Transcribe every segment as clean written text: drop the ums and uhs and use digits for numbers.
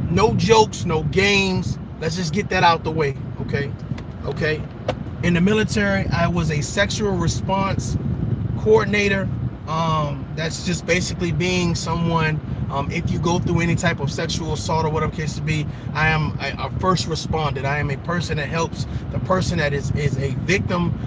No jokes, no games. Let's just get that out the way, okay? Okay. In the military, I was a sexual response coordinator. That's just basically being someone, if you go through any type of sexual assault or whatever case to be, I am a first responder. I am a person that helps the person that is a victim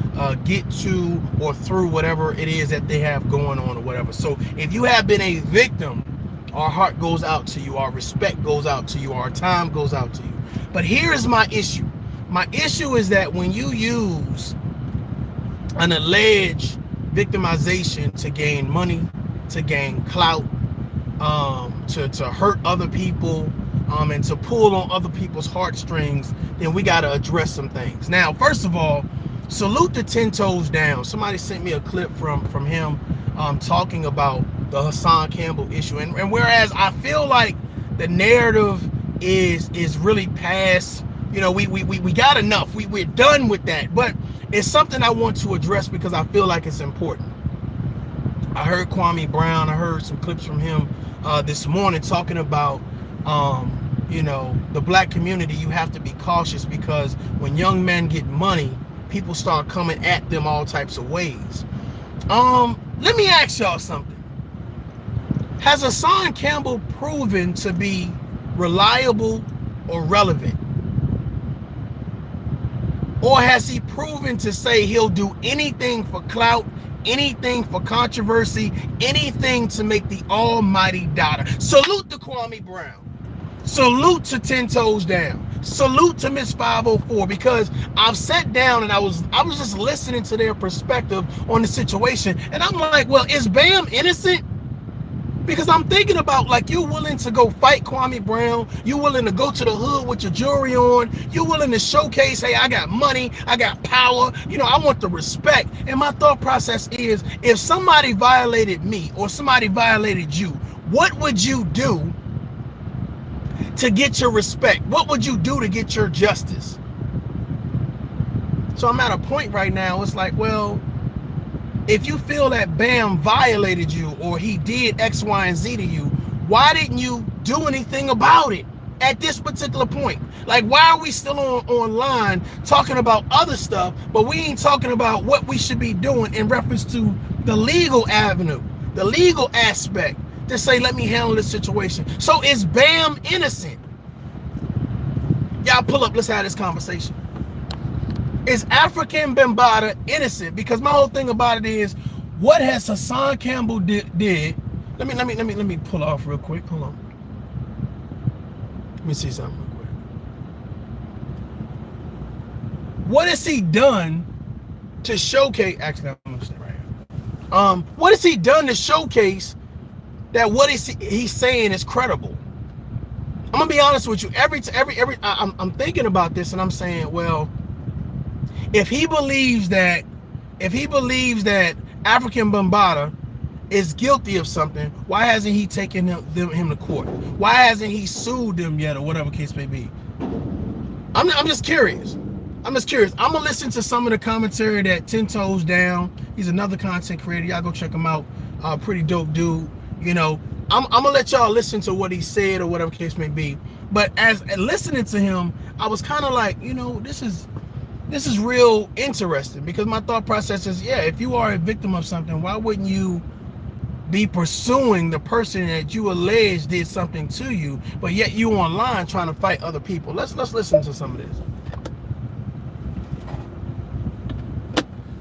get to or through whatever it is that they have going on or whatever. So if you have been a victim, our heart goes out to you, our respect goes out to you, our time goes out to you. But here is my issue. My issue is that when you use an alleged victimization to gain money, to gain clout, to hurt other people, and to pull on other people's heartstrings, then we got to address some things. Now, first of all, salute to 10 Toes Down. Somebody sent me a clip from him talking about the Hassan Campbell issue, and whereas I feel like the narrative is really past, you know, we got enough, we're done with that, but it's something I want to address because I feel like it's important. I heard Kwame Brown, I heard some clips from him this morning talking about you know, the black community. You have to be cautious because when young men get money, people start coming at them all types of ways. Let me ask y'all something. Has Hassan Campbell proven to be reliable or relevant? Or has he proven to say he'll do anything for clout, anything for controversy, anything to make the almighty dollar? Salute to Kwame Brown. Salute to 10 Toes Down. Salute to Miss 504, because I've sat down and I was just listening to their perspective on the situation, and I'm like, well, is Bam innocent? Because I'm thinking about, like, you're willing to go fight Kwame Brown, you're willing to go to the hood with your jewelry on, you're willing to showcase, hey, I got money, I got power, you know, I want the respect. And my thought process is, if somebody violated me or somebody violated you, what would you do to get your respect? What would you do to get your justice? So I'm at a point right now, it's like, well, if you feel that Bam violated you or he did X, Y, and Z to you, why didn't you do anything about it at this particular point? Like, why are we still online talking about other stuff, but we ain't talking about what we should be doing in reference to the legal avenue, the legal aspect, to say, let me handle this situation? So is Bam innocent? Y'all pull up, let's have this conversation. Is African Bambaataa innocent? Because my whole thing about it is, what has Hassan Campbell did? Let me pull off real quick. Hold on. Let me see something real quick. What has he done to showcase? Actually, I'm gonna stay right here. What has he done to showcase that what he's saying is credible? I'm gonna be honest with you. I'm thinking about this and I'm saying, well, if he believes that African Bambaataa is guilty of something, why hasn't he taken him to court? Why hasn't he sued them yet, or whatever case may be? I'm just curious. I'm gonna listen to some of the commentary that 10 Toes Down. He's another content creator. Y'all go check him out. Pretty dope dude. You know, I'm gonna let y'all listen to what he said or whatever case may be. But as listening to him, I was kind of like, you know, this is real interesting, because my thought process is, yeah, if you are a victim of something, why wouldn't you be pursuing the person that you allege did something to you, but yet you online trying to fight other people? Let's listen to some of this.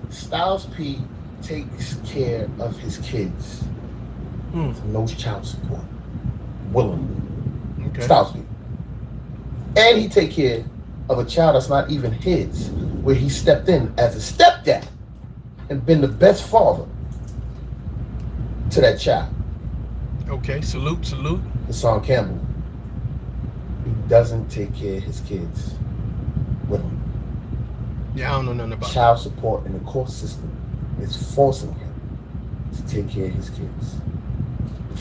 Styles P takes care of his kids. No child support. Willingly. Okay. Styles P. And he take care of a child that's not even his, where he stepped in as a stepdad and been the best father to that child. Okay, salute. Hassan Campbell. He doesn't take care of his kids with him. Yeah, I don't know nothing about child support in the court system is forcing him to take care of his kids.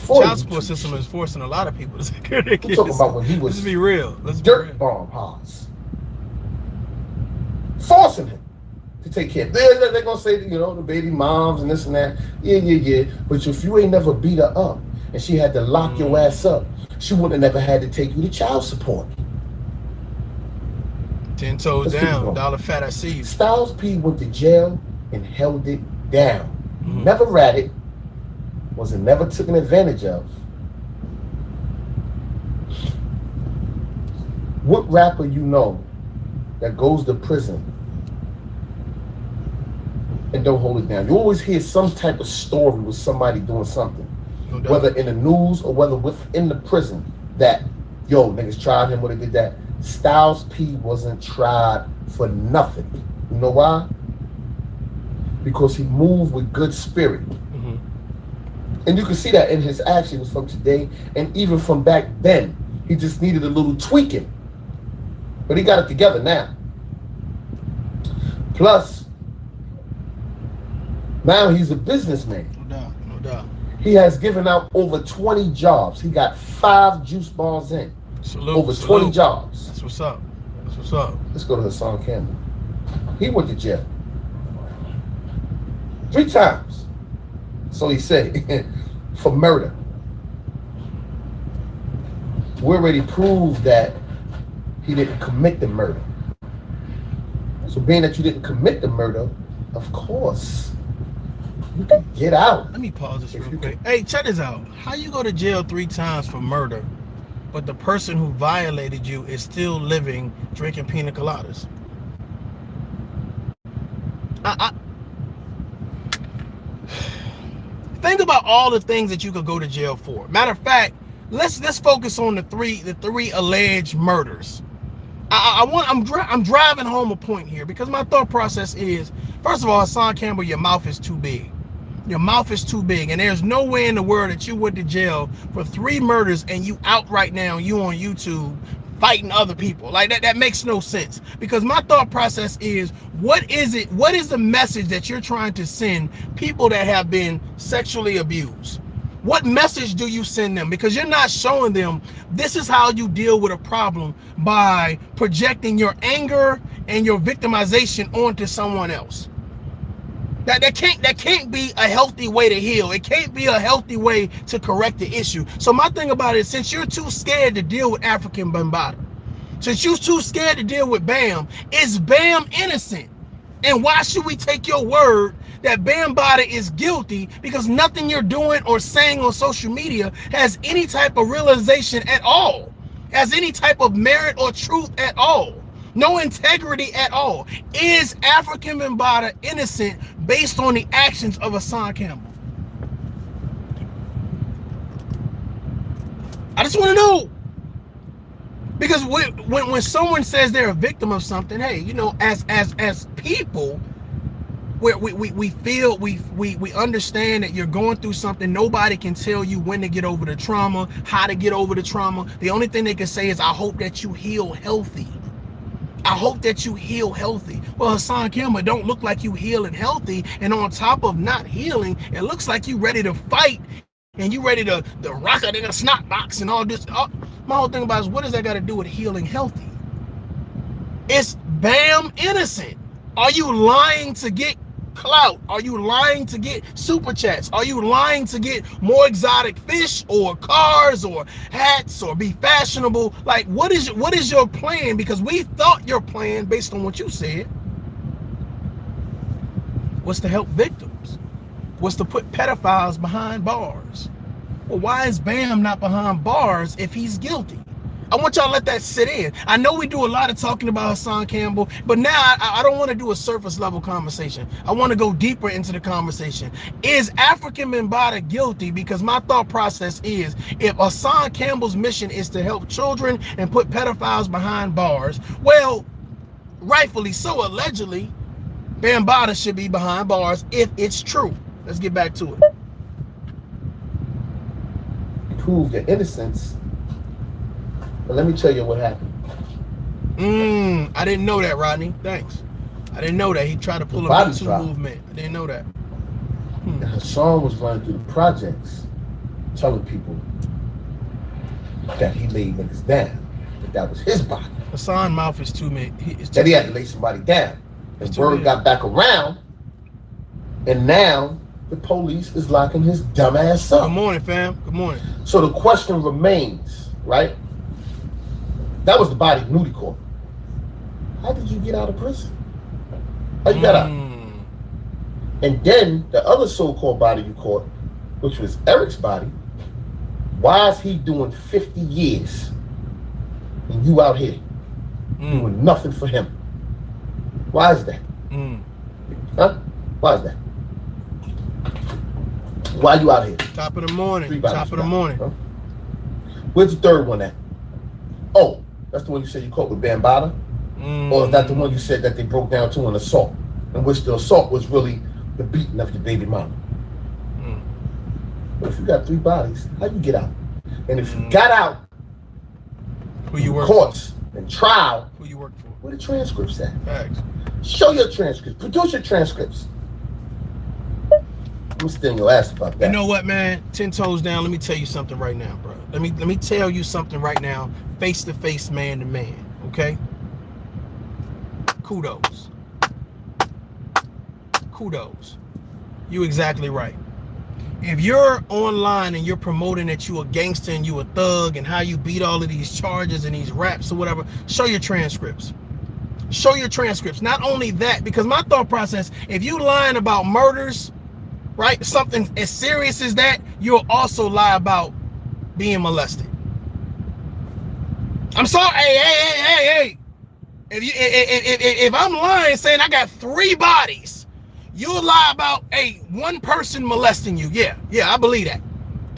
Child support system is forcing a lot of people to take care of their kids. I'm talking about when he was Let's be real. dirt bomb house. Forcing him to take care. They're going to say, you know, the baby moms and this and that. Yeah. But if you ain't never beat her up and she had to lock your ass up, she would have never had to take you to child support. 10 toes Let's down, dollar fat, I see you. Styles P went to jail and held it down. Mm-hmm. Never ratted, wasn't never taken advantage of. What rapper you know that goes to prison and don't hold it down? You always hear some type of story with somebody doing something, No doubt. whether in the news or whether within the prison, that, yo, niggas tried him when they did that. Styles P wasn't tried for nothing. You know why? Because he moved with good spirit. Mm-hmm. And you can see that in his actions from today and even from back then. He just needed a little tweaking. But he got it together now. Plus, now he's a businessman. No doubt, no doubt. He has given out over 20 jobs. He got 5 juice bars in. Salute, over salute. 20 jobs. That's what's up. That's what's up. Let's go to Hassan Campbell. He went to jail 3 times. So he said, for murder. We already proved that he didn't commit the murder. So being that you didn't commit the murder, of course, you can get out. Let me pause this real quick. Hey, check this out. How you go to jail 3 times for murder, but the person who violated you is still living, drinking pina coladas? Think about all the things that you could go to jail for. Matter of fact, let's focus on the three alleged murders. I'm driving home a point here because my thought process is, first of all, Hassan Campbell, your mouth is too big. Your mouth is too big, and there's no way in the world that you went to jail for 3 murders and you out right now, you on YouTube fighting other people. Like that makes no sense. Because my thought process is, what is the message that you're trying to send people that have been sexually abused? What message do you send them? Because you're not showing them this is how you deal with a problem, by projecting your anger and your victimization onto someone else. That can't be a healthy way to heal. It can't be a healthy way to correct the issue. So my thing about it is, since you're too scared to deal with African Bambaataa, since you're too scared to deal with Bam, is Bam innocent? And why should we take your word that Bambaataa is guilty? Because nothing you're doing or saying on social media has any type of realization at all, has any type of merit or truth at all. No integrity at all. Is African Bambaataa innocent based on the actions of Hassan Campbell? I just want to know. Because when someone says they're a victim of something, hey, you know, as people, we feel, we understand that you're going through something. Nobody can tell you when to get over the trauma, how to get over the trauma. The only thing they can say is, I hope that you heal healthy. I hope that you heal healthy. Well, Hassan Campbell, don't look like you healing healthy, and on top of not healing, it looks like you ready to fight, and you ready to rock a nigga snot box and all this. My whole thing about it is, what does that got to do with healing healthy? It's Bam innocent. Are you lying to get clout? Are you lying to get super chats? Are you lying to get more exotic fish or cars or hats or be fashionable? Like, what is your plan? Because we thought your plan, based on what you said, was to help victims, was to put pedophiles behind bars. Well, why is Bam not behind bars if he's guilty? I want y'all to let that sit in. I know we do a lot of talking about Hassan Campbell, but now I don't want to do a surface level conversation. I want to go deeper into the conversation. Is African Bambaataa guilty? Because my thought process is, if Hassan Campbell's mission is to help children and put pedophiles behind bars, well, rightfully so, allegedly, Bambaataa should be behind bars if it's true. Let's get back to it. Prove your innocence. But let me tell you what happened. I didn't know that, Rodney. Thanks. I didn't know that. He tried to pull a Me Too movement. I didn't know that. And Hassan was running through the projects, telling people that he laid niggas down, that was his body. Hassan's mouth is too big. That he had to lay somebody down. And word got back around, and now the police is locking his dumb ass up. Good morning, fam. Good morning. So the question remains, right? That was the body nudity court. How did you get out of prison? How you got out? And then the other so-called body you caught, which was Eric's body, why is he doing 50 years and you out here doing nothing for him? Why is that? Huh? Why is that? Why you out here? Top of the morning. Top of the morning. Huh? Where's the third one at? Oh, that's the one you said you caught with Bambaataa? Or is that the one you said that they broke down to an assault? In which the assault was really the beating of your baby mama. But if you got 3 bodies, how you get out? And if you got out, who you work courts and trial, who you work for? Where the transcripts at? Facts. Show your transcripts. Produce your transcripts. I'm still your ass about that. You know what, man? 10 toes down. Let me tell you something right now, bro. Let me tell you something right now, face to face, man to man. Okay. Kudos. You exactly right. If you're online and you're promoting that you a gangster and you a thug and how you beat all of these charges and these raps or whatever, show your transcripts. Show your transcripts. Not only that, because my thought process, if you lying about murders, right, something as serious as that, you'll also lie about being molested. I'm sorry. Hey. If I'm lying saying I got 3 bodies, you'll lie about one person molesting you. Yeah, I believe that.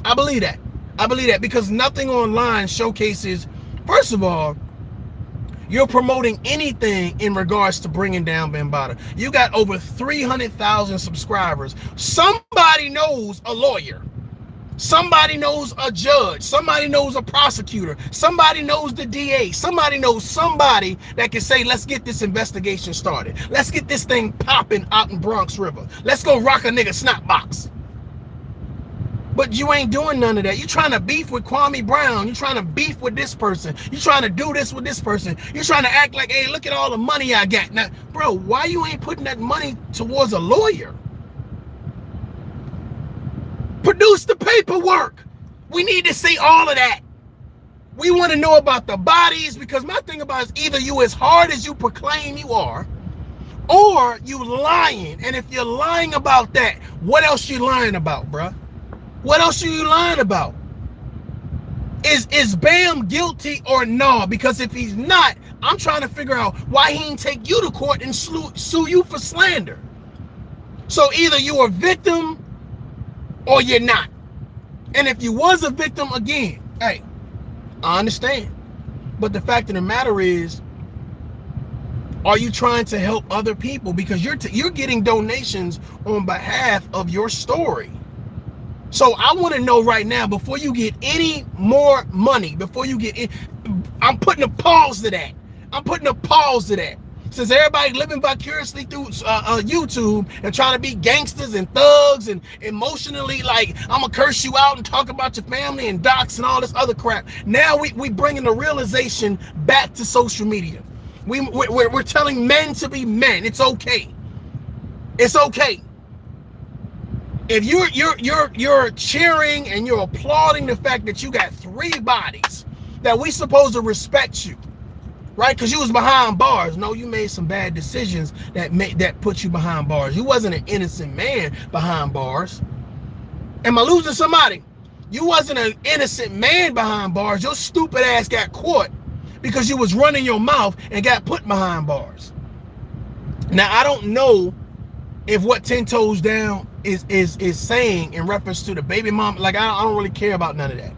I believe that because nothing online showcases, first of all, you're promoting anything in regards to bringing down Bambaataa. You got over 300,000 subscribers. Somebody knows a lawyer. Somebody knows a judge. Somebody knows a prosecutor. Somebody knows the DA. Somebody knows somebody that can say, let's get this investigation started. Let's get this thing popping out in Bronx River. Let's go rock a nigga snot box. But you ain't doing none of that. You trying to beef with Kwame Brown. You trying to beef with this person. You trying to do this with this person. You trying to act like, hey, look at all the money I got. Now, bro, why you ain't putting that money towards a lawyer? Produce the paperwork. We need to see all of that. We want to know about the bodies, because my thing about it is either you as hard as you proclaim you are, or you lying. And if you're lying about that, what else you lying about, bruh? What else are you lying about? Is Bam guilty or no? Because if he's not, I'm trying to figure out why he didn't take you to court and sue you for slander. So either you're a victim or you're not. And if you was a victim, again, hey, I understand. But the fact of the matter is, are you trying to help other people? Because you're getting donations on behalf of your story. So I want to know right now, before you get any more money, before you get in, I'm putting a pause to that. Since everybody living vicariously through YouTube and trying to be gangsters and thugs and emotionally like, I'm going to curse you out and talk about your family and docs and all this other crap. Now we bringing the realization back to social media. We're telling men to be men. It's okay. It's okay. If you're cheering and you're applauding the fact that you got 3 bodies, that we supposed to respect you, right? Because you was behind bars. No, you made some bad decisions that put you behind bars. You wasn't an innocent man behind bars. Am I losing somebody? You wasn't an innocent man behind bars. Your stupid ass got caught because you was running your mouth and got put behind bars. Now I don't know if what 10 toes down is saying in reference to the baby mom. Like I don't really care about none of that.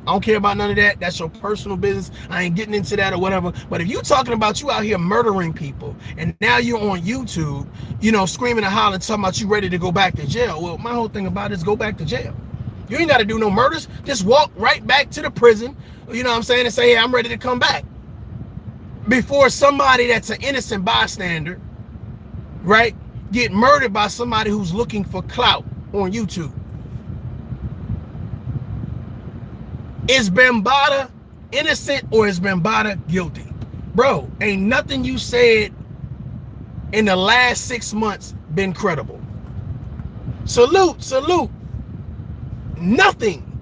I don't care about none of that. That's your personal business. I ain't getting into that or whatever. But if you talking about you out here murdering people and now you're on YouTube, you know, screaming and hollering, talking about you ready to go back to jail. Well, my whole thing about it is go back to jail. You ain't got to do no murders. Just walk right back to the prison, you know what I'm saying, and say, hey, I'm ready to come back. Before somebody that's an innocent bystander, right, get murdered by somebody who's looking for clout on YouTube. Is Bambaataa innocent or is Bambaataa guilty? Bro, ain't nothing you said in the last 6 months been credible. Salute. Nothing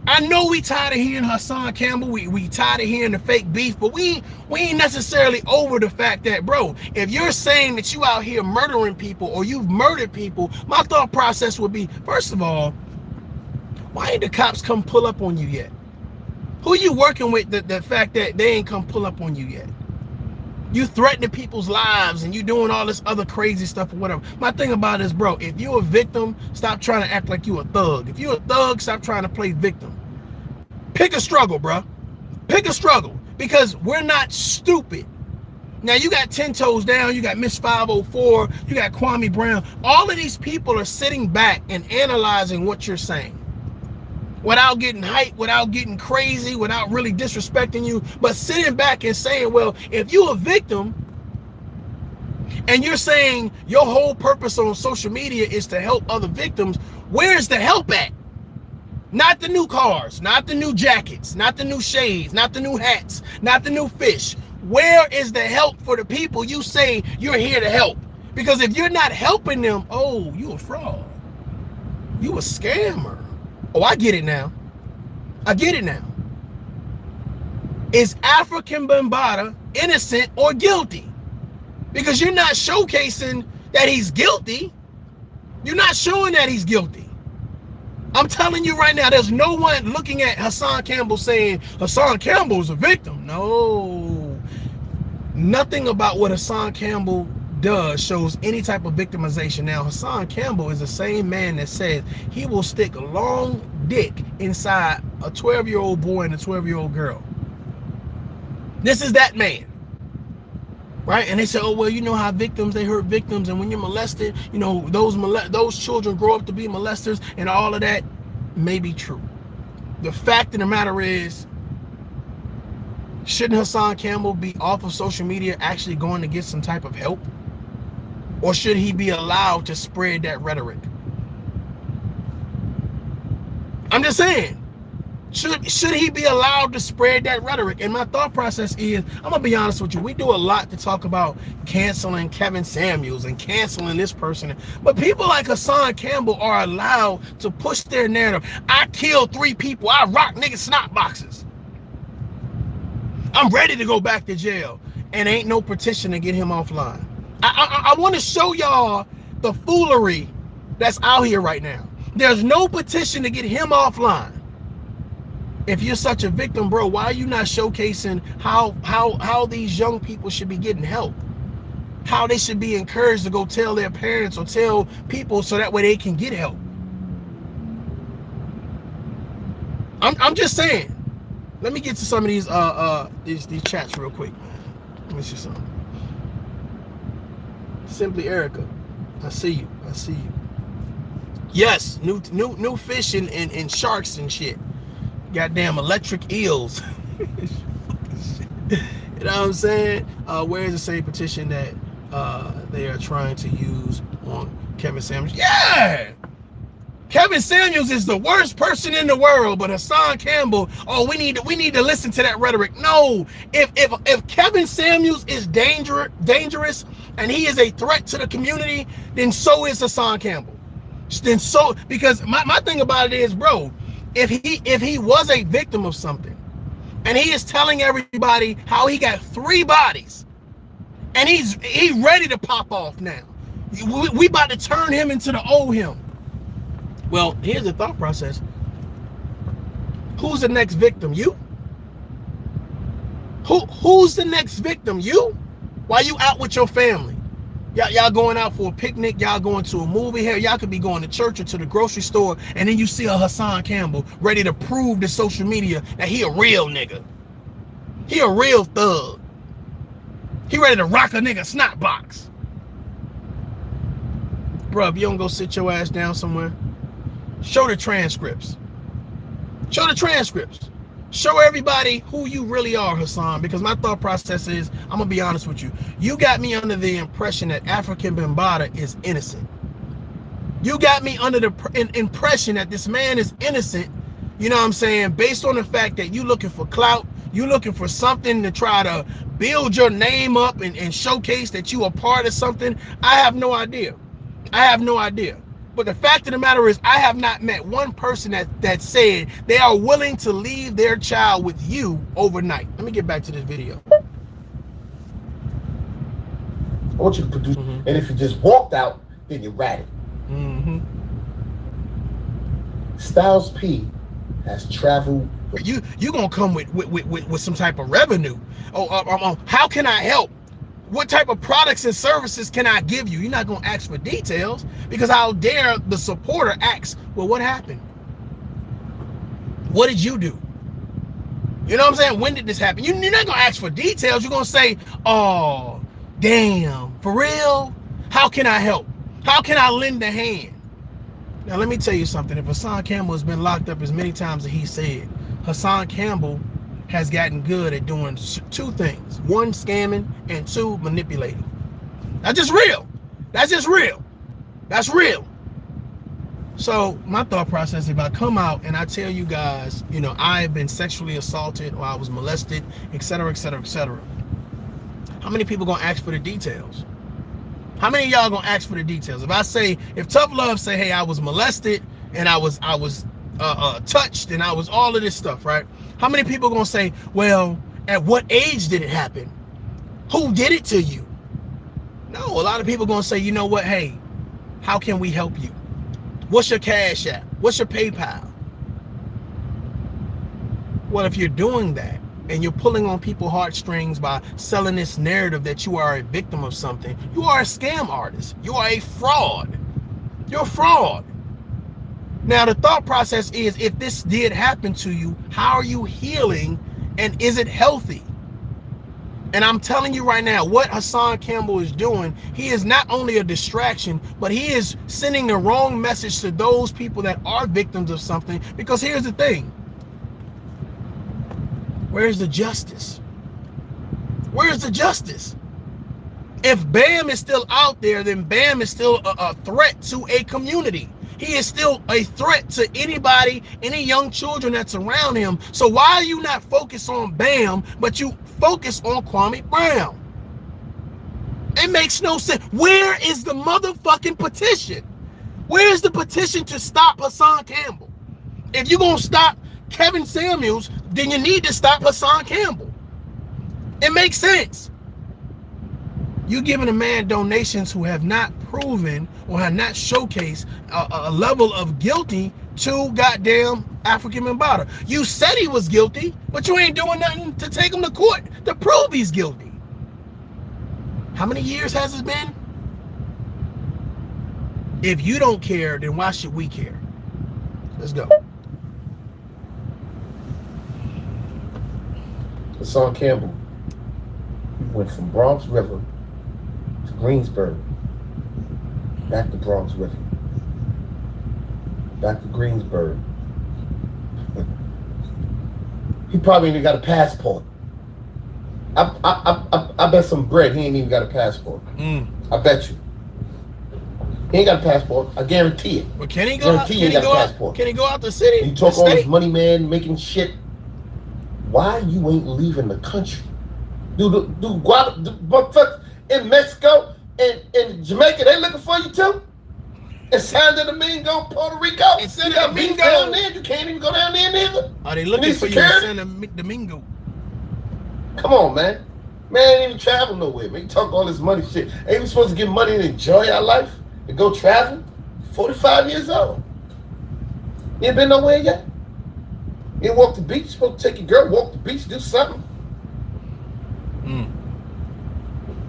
I know we tired of hearing Hassan Campbell. We tired of hearing the fake beef, but we ain't necessarily over the fact that, bro, if you're saying that you out here murdering people or you've murdered people, my thought process would be, first of all, why ain't the cops come pull up on you yet? Who you working with the fact that they ain't come pull up on you yet? You threatening people's lives and you doing all this other crazy stuff or whatever. My thing about it is, bro, if you're a victim, stop trying to act like you a thug. If you're a thug, stop trying to play victim. Pick a struggle, bro. Pick a struggle, because we're not stupid. Now, you got 10 Toes Down, you got Miss 504, you got Kwame Brown. All of these people are sitting back and analyzing what you're saying without getting hyped, without getting crazy, without really disrespecting you, but sitting back and saying, well, if you're a victim and you're saying your whole purpose on social media is to help other victims, where's the help at? Not the new cars, not the new jackets, not the new shades, not the new hats, not the new fish. Where is the help for the people you say you're here to help? Because if you're not helping them, oh, you a fraud. You a scammer. Oh, I get it now. I get it now. Is African Bambaataa innocent or guilty? Because you're not showcasing that he's guilty. You're not showing that he's guilty. I'm telling you right now, there's no one looking at Hassan Campbell saying Hassan Campbell is a victim. No. Nothing about what Hassan Campbell does shows any type of victimization. Now, Hassan Campbell is the same man that says he will stick a long dick inside a 12-year-old boy and a 12-year-old girl. This is that man. Right? And they say, oh, well, you know how victims, they hurt victims. And when you're molested, you know, those children grow up to be molesters, and all of that may be true. The fact of the matter is, shouldn't Hassan Campbell be off of social media actually going to get some type of help? Or should he be allowed to spread that rhetoric? I'm just saying. Should he be allowed to spread that rhetoric? And my thought process is, I'm going to be honest with you, we do a lot to talk about canceling Kevin Samuels and canceling this person. But people like Hassan Campbell are allowed to push their narrative. I killed 3 people. I rock niggas snot boxes. I'm ready to go back to jail. And ain't no petition to get him offline. I want to show y'all the foolery that's out here right now. There's no petition to get him offline. If you're such a victim, bro, why are you not showcasing how these young people should be getting help? How they should be encouraged to go tell their parents or tell people so that way they can get help? I'm just saying. Let me get to some of these chats real quick, man. Let me see something. Simply Erica, I see you. I see you. Yes, new fish and sharks and shit. Goddamn electric eels. You know what I'm saying? Where is the same petition that they are trying to use on Kevin Samuels? Yeah! Kevin Samuels is the worst person in the world, but Hassan Campbell, oh, we need to listen to that rhetoric. No, if Kevin Samuels is dangerous and he is a threat to the community, then so is Hassan Campbell. Then so, because my thing about it is, bro, if he was a victim of something and he is telling everybody how he got 3 bodies and he's ready to pop off now, we about to turn him into the old him. Well, here's the thought process. Who's the next victim? You? Who's the next victim? You? While you out with your family? Y'all going out for a picnic, y'all going to a movie here, y'all could be going to church or to the grocery store, and then you see a Hassan Campbell ready to prove to social media that he a real nigga. He a real thug. He ready to rock a nigga snot box. Bro, if you don't go sit your ass down somewhere, show the transcripts. Show the transcripts. Show everybody who you really are, Hassan, because my thought process is, I'm going to be honest with you. You got me under the impression that African Bambaataa is innocent. You got me under the impression that this man is innocent, you know what I'm saying, based on the fact that you looking for clout, you looking for something to try to build your name up and showcase that you are part of something. I have no idea. I have no idea. But the fact of the matter is, I have not met one person that said they are willing to leave their child with you overnight. Let me get back to this video. I want you to produce, and if you just walked out, then you're ratted. Styles P has traveled. You gonna come with some type of revenue? How can I help? What type of products and services can I give you? You're not gonna ask for details, because how dare the supporter ask, well, what happened? What did you do? You know what I'm saying? When did this happen? You're not gonna ask for details. You're gonna say, oh, damn, for real? How can I help? How can I lend a hand? Now, let me tell you something. If Hassan Campbell has been locked up as many times as he said, Hassan Campbell has gotten good at doing two things. One, scamming, and two, manipulating. That's just real. That's just real. That's real. So my thought process, if I come out and I tell you guys, you know, I've been sexually assaulted or I was molested, etc., etc., etc., how many people gonna ask for the details? How many of y'all gonna ask for the details? If I say, if ToughLove say, hey, I was molested and I was touched and I was all of this stuff, right? How many people gonna say, well, at what age did it happen? Who did it to you? No, a lot of people gonna say, you know what, hey, how can we help you? What's your Cash App? What's your PayPal? Well, if you're doing that and you're pulling on people's heartstrings by selling this narrative that you are a victim of something, you are a scam artist. You are a fraud. You're a fraud. Now, the thought process is, if this did happen to you, how are you healing and is it healthy? And I'm telling you right now, what Hassan Campbell is doing, he is not only a distraction, but he is sending the wrong message to those people that are victims of something. Because here's the thing. Where's the justice? Where's the justice? If Bam is still out there, then Bam is still a threat to a community. He is still a threat to anybody, any young children that's around him. So why are you not focused on Bam, but you focus on Kwame Brown? It makes no sense. Where is the motherfucking petition? Where is the petition to stop Hassan Campbell? If you're going to stop Kevin Samuels, then you need to stop Hassan Campbell. It makes sense. You're giving a man donations who have not proven or have not showcased a level of guilty to goddamn African Mbata. You said he was guilty, but you ain't doing nothing to take him to court to prove he's guilty. How many years has it been? If you don't care, then why should we care? Let's go. Hassan Campbell, he went from Bronx River to Greensburg, back to Bronx River, back to Greensburg. He probably ain't even got a passport. I bet some bread he ain't even got a passport. I bet you. He ain't got a passport. I guarantee it. But can he go out? Can he go out the city? You talk all this money, man, making shit. Why you ain't leaving the country? Dude, in Mexico and Jamaica, they looking for you too? And Santo Domingo, Puerto Rico. And Santo Domingo down there. You can't even go down there neither. Are they looking for you in Santo Domingo? Come on, man. Man ain't even travel nowhere, man. You talk all this money shit. Ain't we supposed to get money and enjoy our life and go travel? 45 years old. You ain't been nowhere yet? You ain't walk the beach? You're supposed to take your girl, walk the beach, do something.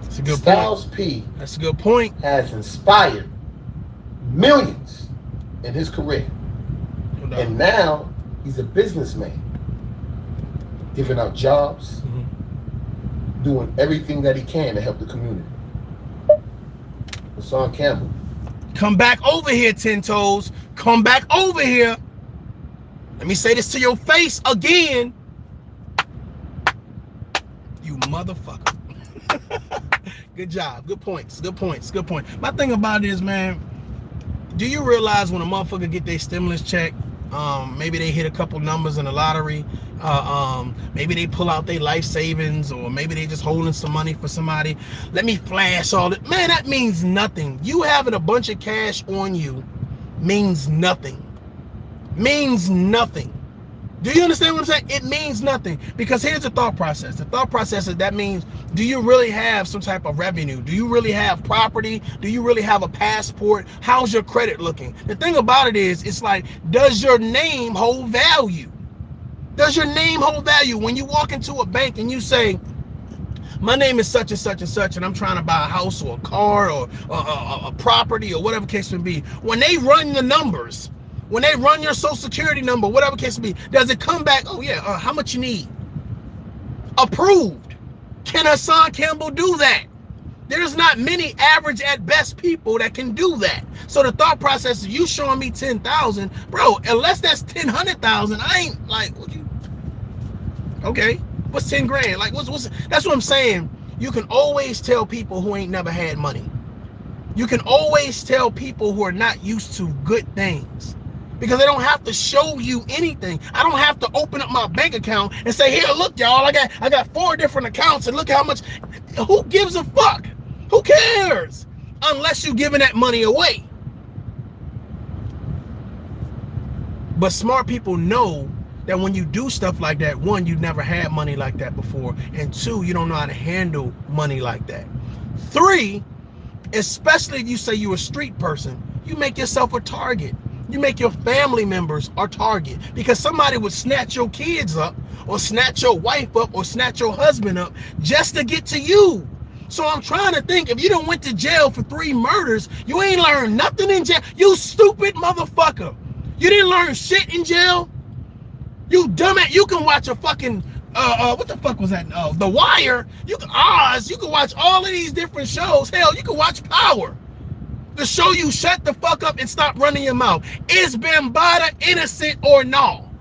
That's a good Styles point. P. That's a good point. Has inspired millions in his career. No. And now he's a businessman, giving out jobs, doing everything that he can to help the community. Hassan Campbell. Come back over here, 10 Toes. Come back over here. Let me say this to your face again. You motherfucker. Good job. Good points. Good points. Good point. My thing about it is, man, do you realize when a motherfucker get their stimulus check, maybe they hit a couple numbers in the lottery, maybe they pull out their life savings, or maybe they just holding some money for somebody. Let me flash all it. Man, that means nothing. You having a bunch of cash on you means nothing. Means nothing. Do you understand what I'm saying? It means nothing. Because here's the thought process. The thought process is that means, do you really have some type of revenue? Do you really have property? Do you really have a passport? How's your credit looking? The thing about it is, it's like, does your name hold value? Does your name hold value? When you walk into a bank and you say, my name is such and such and such, and I'm trying to buy a house or a car or a property or whatever case may be. When they run the numbers, when they run your social security number, whatever case may be, does it come back, oh yeah, how much you need? Approved. Can Hassan Campbell do that? There's not many average at best people that can do that. So the thought process is, you showing me 10,000, bro, unless that's 100,000, I ain't like, what you, okay, what's 10 grand? Like, what's, that's what I'm saying. You can always tell people who ain't never had money. You can always tell people who are not used to good things, because they don't have to show you anything. I don't have to open up my bank account and say, here, look, y'all, I got 4 different accounts and look how much. Who gives a fuck? Who cares? Unless you're giving that money away. But smart people know that when you do stuff like that, 1, you've never had money like that before, and 2, you don't know how to handle money like that. 3, especially if you say you're a street person, you make yourself a target. You make your family members a target, because somebody would snatch your kids up, or snatch your wife up, or snatch your husband up just to get to you. So I'm trying to think, if you done went to jail for 3 murders, you ain't learned nothing in jail. You stupid motherfucker. You didn't learn shit in jail. You dumbass. You can watch a fucking what the fuck was that? The Wire. You can Oz. You can watch all of these different shows. Hell, you can watch Power. To show you shut the fuck up and stop running your mouth. Is Bambaataa innocent or no?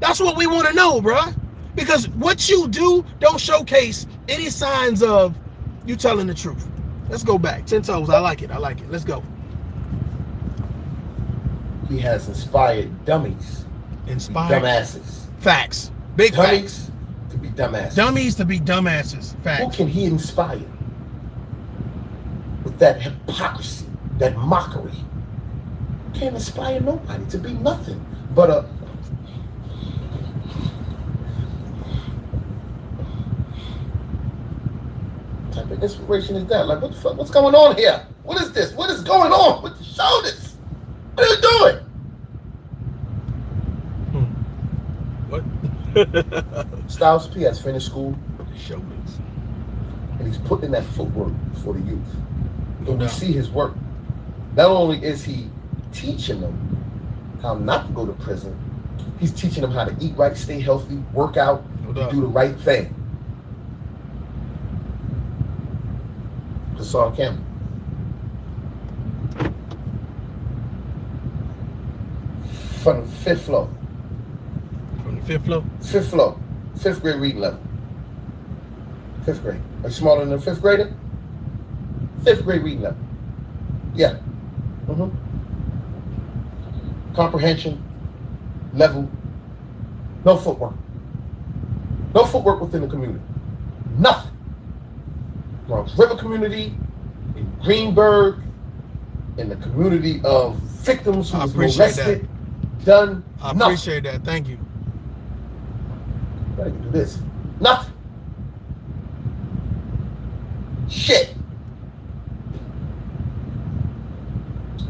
That's what we want to know, bruh. Because what you do don't showcase any signs of you telling the truth. Let's go back. 10 toes. I like it. I like it. Let's go. He has inspired dummies. Inspired dumbasses. Facts. Big dummies facts. To be dumbasses. Dummies to be dumbasses. Facts. Who can he inspire with that hypocrisy, that mockery? Can't inspire nobody to be nothing but a type of inspiration is that? Like, what the fuck? What's going on here? What is this? What is going on with the shoulders? What are you doing? What? Styles P has finished school. Shoulders. And he's putting in that footwork for the youth. No And we doubt. see his work. Not only is he teaching them how not to go to prison, he's teaching them how to eat right, stay healthy, work out, No doubt. do the right thing. Hassan Campbell. From the 5th floor. From the 5th floor? 5th floor. 5th grade reading level. 5th grade. Are you smaller than a 5th grader? 5th grade reading level. Yeah. Comprehension level. No footwork. No footwork within the community. Nothing. Bronx River community, in Greenberg, in the community of victims who was molested, done I nothing. appreciate that. Thank you. I can do this. Nothing. Shit.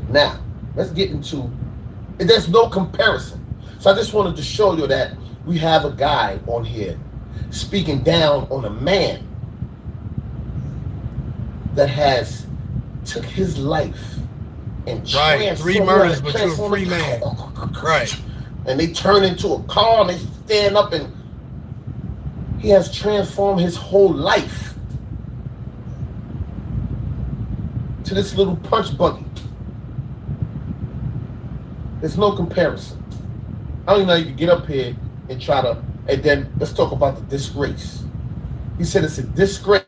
Now, let's get into, there's no comparison. So I just wanted to show you that we have a guy on here speaking down on a man that has took his life and Right, 3 murders, but you're a free man. Right. And they turn into a car and they stand up, and he has transformed his whole life to this little punch buggy. There's no comparison. I don't even know you can get up here and try to, and then let's talk about the disgrace. He said it's a disgrace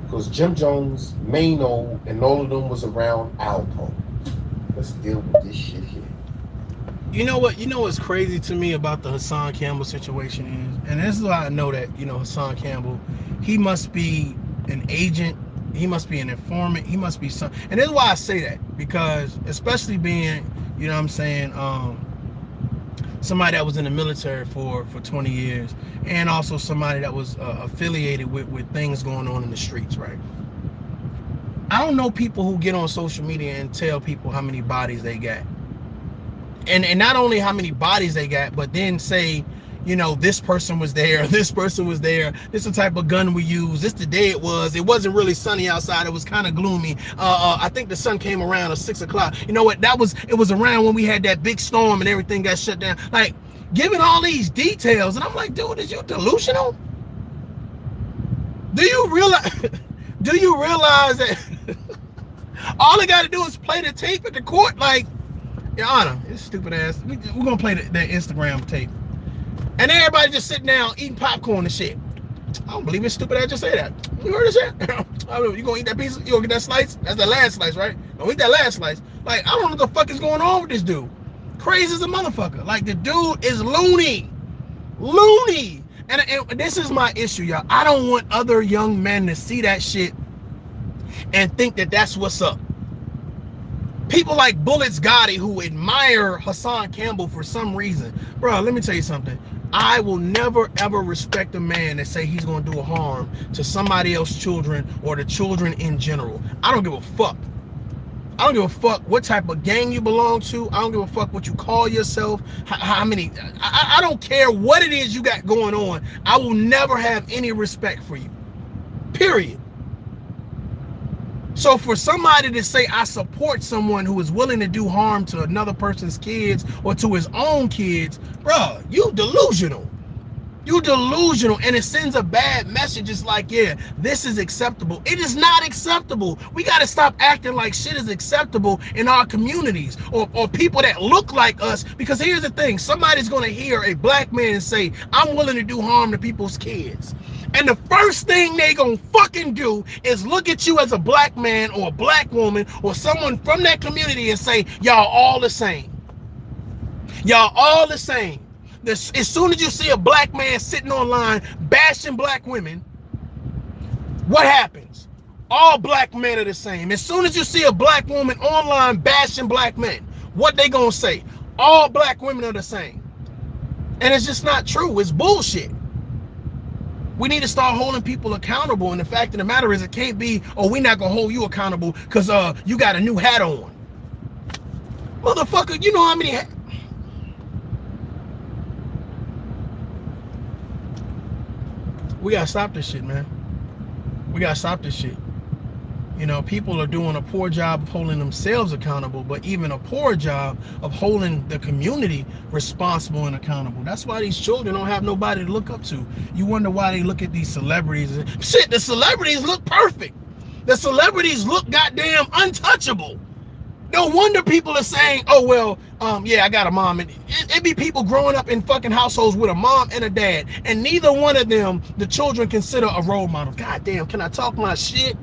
because Jim Jones, Mano, and all of them was around Alpo. Let's deal with this shit here. You know what? You know what's crazy to me about the Hassan Campbell situation is, and this is why I know that, Hassan Campbell, he must be an agent He must be an informant. He must be some. And this is why I say that, because especially being, you know what I'm saying, somebody that was in the military for 20 years, and also somebody that was affiliated with things going on in the streets, right? I don't know people who get on social media and tell people how many bodies they got. And not only how many bodies they got, but then say, you know, this person was there, this person was there, this is the type of gun we use, this the day it wasn't really sunny outside, it was kind of gloomy. I think the sun came around at 6 o'clock. You know what, it was around when we had that big storm and everything got shut down. Like, giving all these details, and I'm like, dude, is you delusional? Do you realize that all they got to do is play the tape at the court? Like, Your Honor, it's stupid ass. We're gonna play the Instagram tape. And everybody just sitting down eating popcorn and shit. I don't believe it's stupid ass just say that. You heard this shit? You gonna eat that piece? You gonna get that slice? That's the last slice, right? Don't eat that last slice. Like, I don't know what the fuck is going on with this dude. Crazy as a motherfucker. Like, the dude is loony. Loony. And this is my issue, y'all. I don't want other young men to see that shit and think that that's what's up. People like Bullets Gotti who admire Hassan Campbell for some reason. Bro, let me tell you something. I will never ever respect a man that say he's gonna do harm to somebody else's children or the children in general. I don't give a fuck. I don't give a fuck what type of gang you belong to. I don't give a fuck what you call yourself. How many? I don't care what it is you got going on. I will never have any respect for you. Period. So for somebody to say I support someone who is willing to do harm to another person's kids or to his own kids, bro, you delusional. You delusional, and it sends a bad message. It's like, yeah, this is acceptable. It is not acceptable. We got to stop acting like shit is acceptable in our communities or people that look like us. Because here's the thing. Somebody's going to hear a black man say, I'm willing to do harm to people's kids. And the first thing they gonna fucking do is look at you as a black man or a black woman or someone from that community and say, y'all all the same. Y'all all the same. As soon as you see a black man sitting online bashing black women, what happens? All black men are the same. As soon as you see a black woman online bashing black men, what they gonna say? All black women are the same. And it's just not true. It's bullshit. We need to start holding people accountable. And the fact of the matter is, it can't be, oh, we're not gonna hold you accountable because you got a new hat on. Motherfucker, you know how many we gotta stop this shit, man. We gotta stop this shit. You know, people are doing a poor job of holding themselves accountable, but even a poor job of holding the community responsible and accountable. That's why these children don't have nobody to look up to. You wonder why they look at these celebrities. Shit, the celebrities look perfect. The celebrities look goddamn untouchable. No wonder people are saying, oh, well, yeah, I got a mom. It be people growing up in fucking households with a mom and a dad, and neither one of them, the children, consider a role model. Goddamn, can I talk my shit?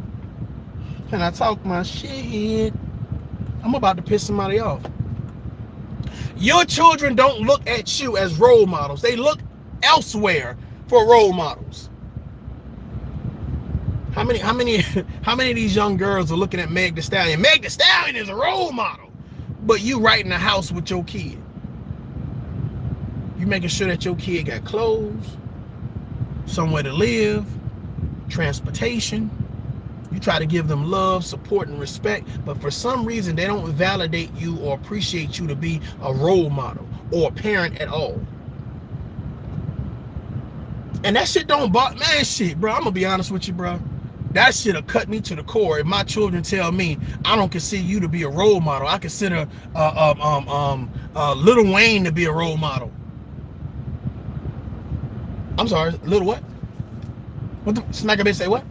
Can I talk my shit? I'm about to piss somebody off. Your children don't look at you as role models. They look elsewhere for role models. How many of these young girls are looking at Meg Thee Stallion? Meg Thee Stallion is a role model. But you right in the house with your kid. You making sure that your kid got clothes, somewhere to live, transportation. You try to give them love, support, and respect, but for some reason, they don't validate you or appreciate you to be a role model or a parent at all. And that shit don't bother, man, shit, bro, I'm gonna be honest with you, bro. That shit'll cut me to the core. If my children tell me I don't consider you to be a role model, I consider Lil Wayne to be a role model. I'm sorry, Lil what? What the smack a bitch say what?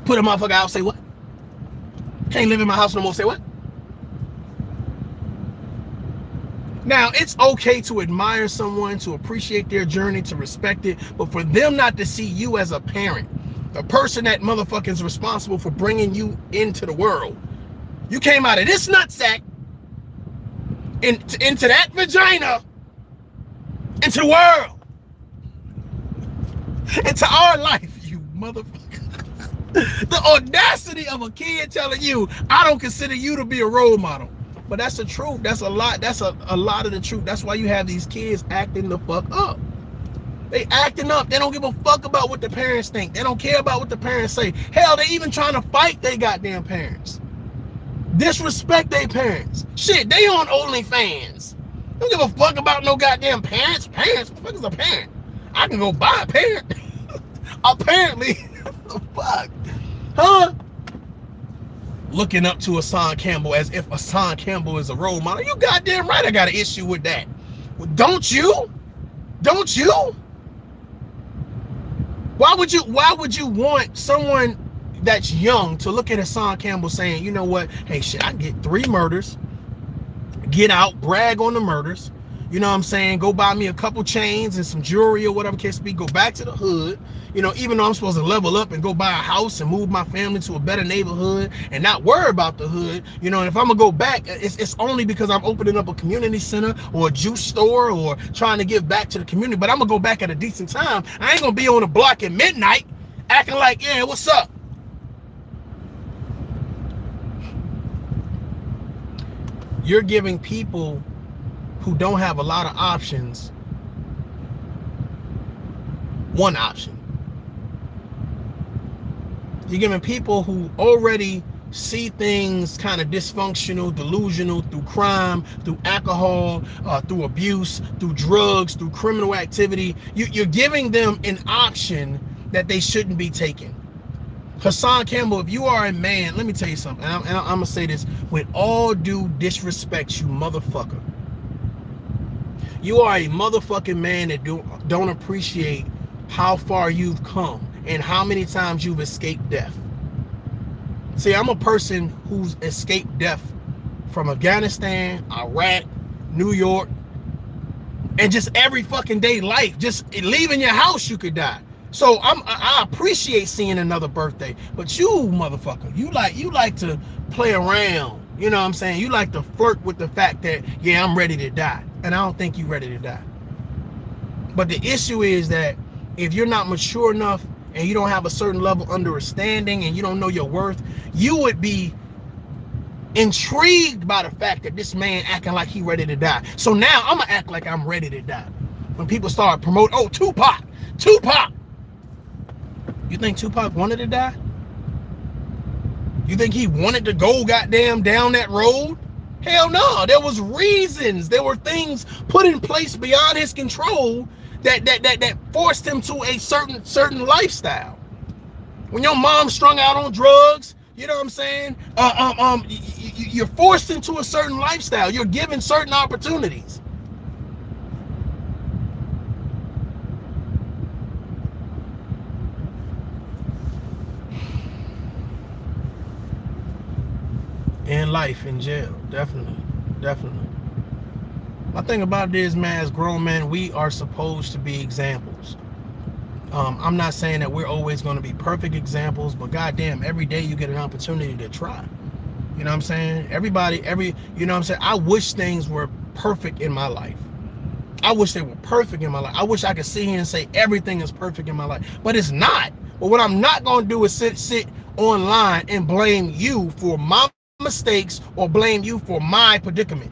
Put a motherfucker out, say what? Can't live in my house no more, say what? Now, it's okay to admire someone, to appreciate their journey, to respect it, but for them not to see you as a parent, a person that motherfucker is responsible for bringing you into the world. You came out of this nutsack, into that vagina, into the world, into our life, you motherfucker. The audacity of a kid telling you, I don't consider you to be a role model. But that's the truth. That's a lot. That's a lot of the truth. That's why you have these kids acting the fuck up. They acting up. They don't give a fuck about what the parents think. They don't care about what the parents say. Hell, they even trying to fight their goddamn parents. Disrespect their parents. Shit, they on OnlyFans. Don't give a fuck about no goddamn parents. Parents? What the fuck is a parent? I can go buy a parent. Apparently. What the fuck? Huh? Looking up to Hassan Campbell as if Hassan Campbell is a role model. You goddamn right I got an issue with that. Well, don't you? Don't you? Why would you want someone that's young to look at Hassan Campbell saying, you know what, hey shit, I can get 3 murders, get out, brag on the murders, you know what I'm saying, go buy me a couple chains and some jewelry or whatever case be, go back to the hood, you know, even though I'm supposed to level up and go buy a house and move my family to a better neighborhood and not worry about the hood, you know, and if I'm gonna go back, it's only because I'm opening up a community center or a juice store or trying to give back to the community, but I'm gonna go back at a decent time. I ain't gonna be on the block at midnight acting like, yeah, what's up? You're giving people who don't have a lot of options one option. You're giving people who already see things kind of dysfunctional, delusional through crime, through alcohol, through abuse, through drugs, through criminal activity. You're giving them an option that they shouldn't be taking. Hassan Campbell, if you are a man, let me tell you something. And I'm going to say this with all due disrespect, you motherfucker. You are a motherfucking man that don't appreciate how far you've come and how many times you've escaped death. See, I'm a person who's escaped death from Afghanistan, Iraq, New York, and just every fucking day life. Just leaving your house, you could die. So I appreciate seeing another birthday, but you motherfucker, you like to play around. You know what I'm saying? You like to flirt with the fact that, yeah, I'm ready to die, and I don't think you're ready to die. But the issue is that if you're not mature enough and you don't have a certain level of understanding and you don't know your worth, you would be intrigued by the fact that this man acting like he ready to die. So now I'm gonna act like I'm ready to die. When people start promoting, oh, Tupac. You think Tupac wanted to die? You think he wanted to go goddamn down that road? Hell no. There was reasons. There were things put in place beyond his control that forced him to a certain lifestyle. When your mom's strung out on drugs, you know what I'm saying? You're forced into a certain lifestyle. You're given certain opportunities. In life, in jail, definitely. My thing about it is, man, as grown men, we are supposed to be examples. I'm not saying that we're always going to be perfect examples, but goddamn, every day you get an opportunity to try. You know what I'm saying? You know what I'm saying? I wish things were perfect in my life. I wish they were perfect in my life. I wish I could sit here and say everything is perfect in my life, but it's not. But what I'm not going to do is sit online and blame you for my mistakes or blame you for my predicament.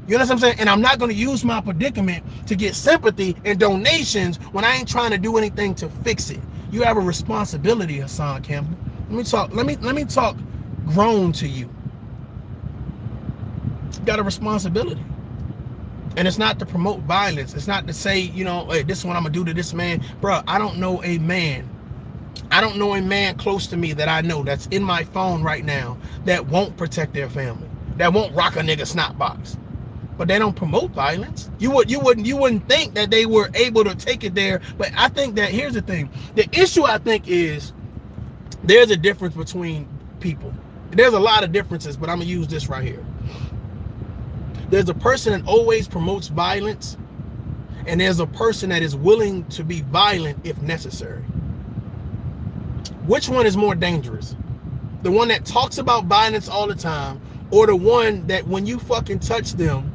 You know what I'm saying? And I'm not going to use my predicament to get sympathy and donations when I ain't trying to do anything to fix it. You have a responsibility, Hassan Campbell. Let me talk grown to you. You got a responsibility. And it's not to promote violence. It's not to say, you know, hey, this is what I'm going to do to this man. Bro, I don't know a man close to me that I know that's in my phone right now that won't protect their family, that won't rock a nigga snot box. But they don't promote violence. You wouldn't think that they were able to take it there. But I think that here's the thing. The issue, I think, is there's a difference between people. There's a lot of differences, but I'm gonna use this right here. There's a person that always promotes violence, and there's a person that is willing to be violent if necessary. Which one is more dangerous? The one that talks about violence all the time, or the one that when you fucking touch them,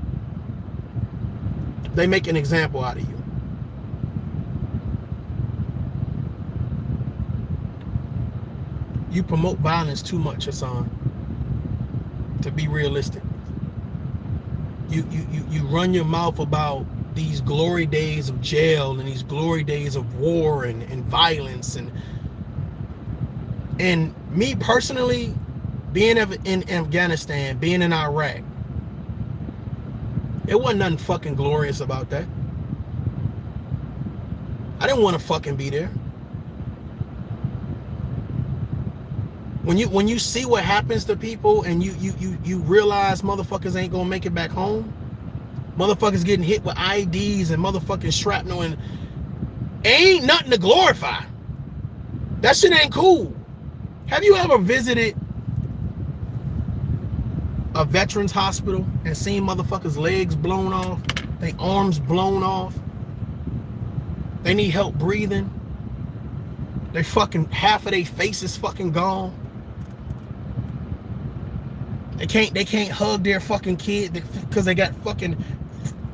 they make an example out of you? You promote violence too much, Hassan, to be realistic. You run your mouth about these glory days of jail and these glory days of war and violence and me personally, being in Afghanistan, being in Iraq, it wasn't nothing fucking glorious about that. I didn't want to fucking be there. When you see what happens to people and you realize motherfuckers ain't gonna make it back home, motherfuckers getting hit with IEDs and motherfucking shrapnel, and ain't nothing to glorify. That shit ain't cool. Have you ever visited a veterans hospital and seen motherfuckers' legs blown off, their arms blown off? They need help breathing. They fucking, half of their face is fucking gone. They can't hug their fucking kid because they got fucking